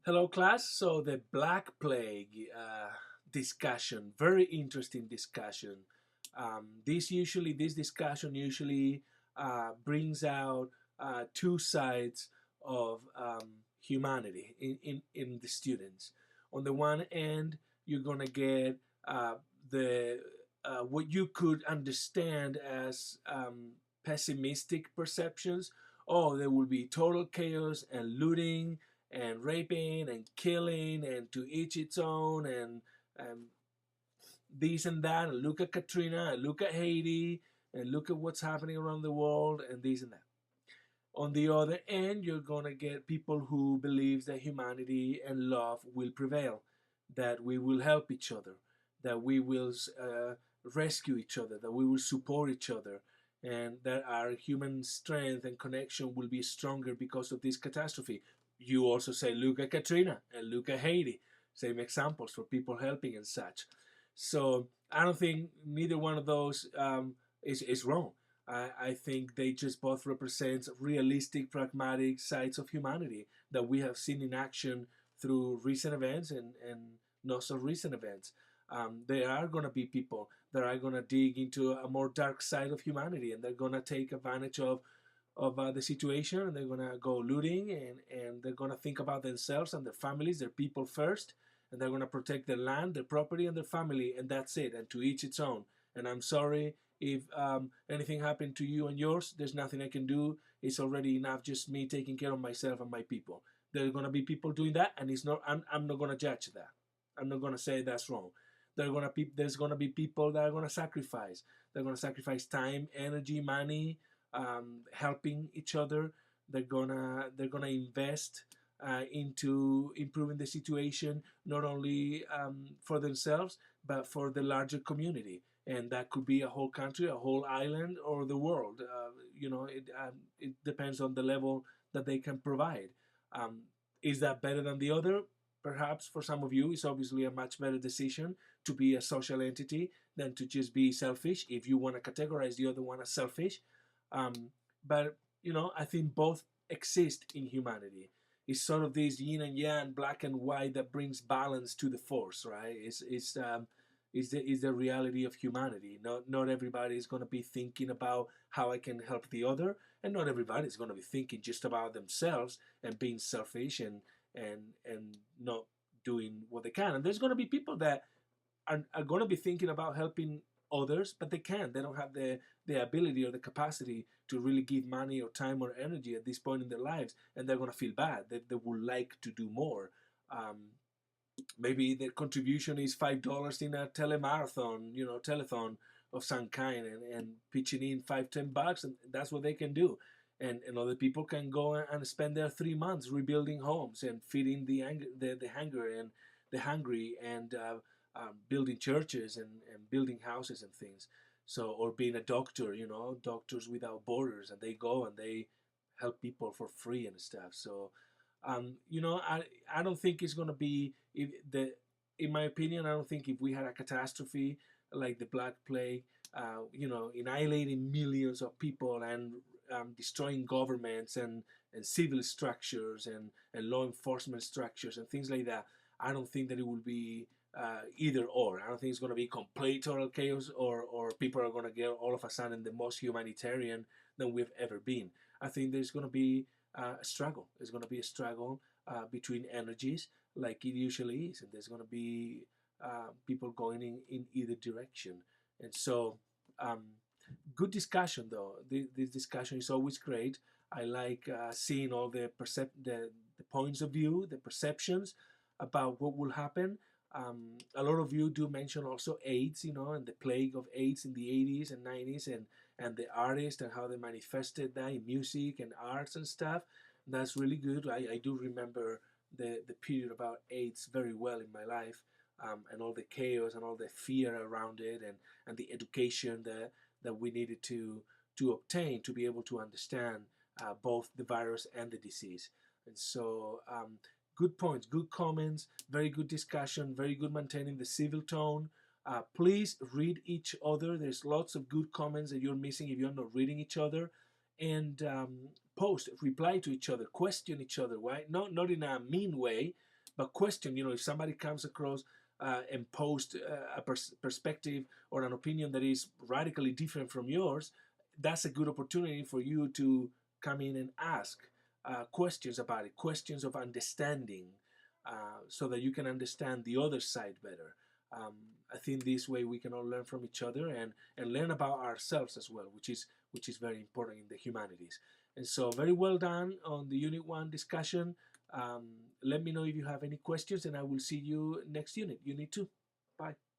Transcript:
Hello, class. So the Black Plague discussion, very interesting discussion. This discussion usually brings out two sides of humanity in the students. On the one end, you're gonna get the what you could understand as pessimistic perceptions. Oh, there will be total chaos and looting and raping and killing and to each its own and this and that, and look at Katrina and look at Haiti and look at what's happening around the world and this and that. On the other end, you're going to get people who believes that humanity and love will prevail, that we will help each other, that we will rescue each other, that we will support each other, and that our human strength and connection will be stronger because of this catastrophe. You also say, look at Katrina and look at Haiti. Same examples for people helping and such. So I don't think neither one of those is wrong. I think they just both represent realistic, pragmatic sides of humanity that we have seen in action through recent events and not so recent events. There are going to be people that are going to dig into a more dark side of humanity, and they're going to take advantage of the situation, and they're going to go looting, and they're going to think about themselves and their families, their people first, and they're going to protect their land, their property, and their family, and that's it, and to each its own. And I'm sorry if anything happened to you and yours. There's nothing I can do. It's already enough just me taking care of myself and my people. There are going to be people doing that, and it's not. I'm not going to judge that. I'm not going to say that's wrong. There's going to be people that are going to sacrifice. They're going to sacrifice time, energy, money, helping each other. They're gonna invest into improving the situation, not only for themselves but for the larger community, and that could be a whole country, a whole island, or the world. It depends on the level that they can provide. Um, is that better than the other? Perhaps for some of you, it's obviously a much better decision to be a social entity than to just be selfish. If you want to categorize the other one as selfish, but I think both exist in humanity. It's sort of this yin and yang, black and white, that brings balance to the force, right? Is the reality of humanity. Not everybody is going to be thinking about how I can help the other, and not everybody is going to be thinking just about themselves and being selfish and not doing what they can. And there's going to be people that are going to be thinking about helping others, but they can't. They don't have the ability or the capacity to really give money or time or energy at this point in their lives, and they're going to feel bad. They would like to do more. Um, Maybe their contribution is $5 in a telemarathon, telethon of some kind, and pitching in 5-10 bucks, and that's what they can do. And other people can go and spend their 3 months rebuilding homes and feeding the hunger and the hungry, and building churches and building houses and things. So, or being a doctor, Doctors Without Borders, and they go and they help people for free and stuff. So I don't think it's gonna be if the in my opinion, I don't think if we had a catastrophe like the Black Plague, annihilating millions of people and destroying governments and civil structures and law enforcement structures and things like that. I don't think that it will be either or. I don't think it's going to be complete total chaos, or people are going to get all of a sudden the most humanitarian than we've ever been. I think there's going to be a struggle. There's going to be a struggle between energies, like it usually is, and there's going to be people going in either direction. And so, um, good discussion though. This discussion is always great. I like seeing all the points of view, the perceptions about what will happen. A lot of you do mention also AIDS, and the plague of AIDS in the 80s and 90s, and the artists and how they manifested that in music and arts and stuff. That's really good. I do remember the period about AIDS very well in my life, and all the chaos and all the fear around it, and the education that we needed to obtain to be able to understand both the virus and the disease. And so, good points, good comments, very good discussion, very good maintaining the civil tone. Please read each other. There's lots of good comments that you're missing if you're not reading each other. And reply to each other, question each other, right? Not in a mean way, but question, if somebody comes across and post a perspective or an opinion that is radically different from yours, that's a good opportunity for you to come in and ask questions about it, questions of understanding, so that you can understand the other side better. Um, I think this way we can all learn from each other and learn about ourselves as well, which is very important in the humanities. And so, very well done on the Unit 1 discussion. Let me know if you have any questions, and I will see you next unit, Unit 2. Bye.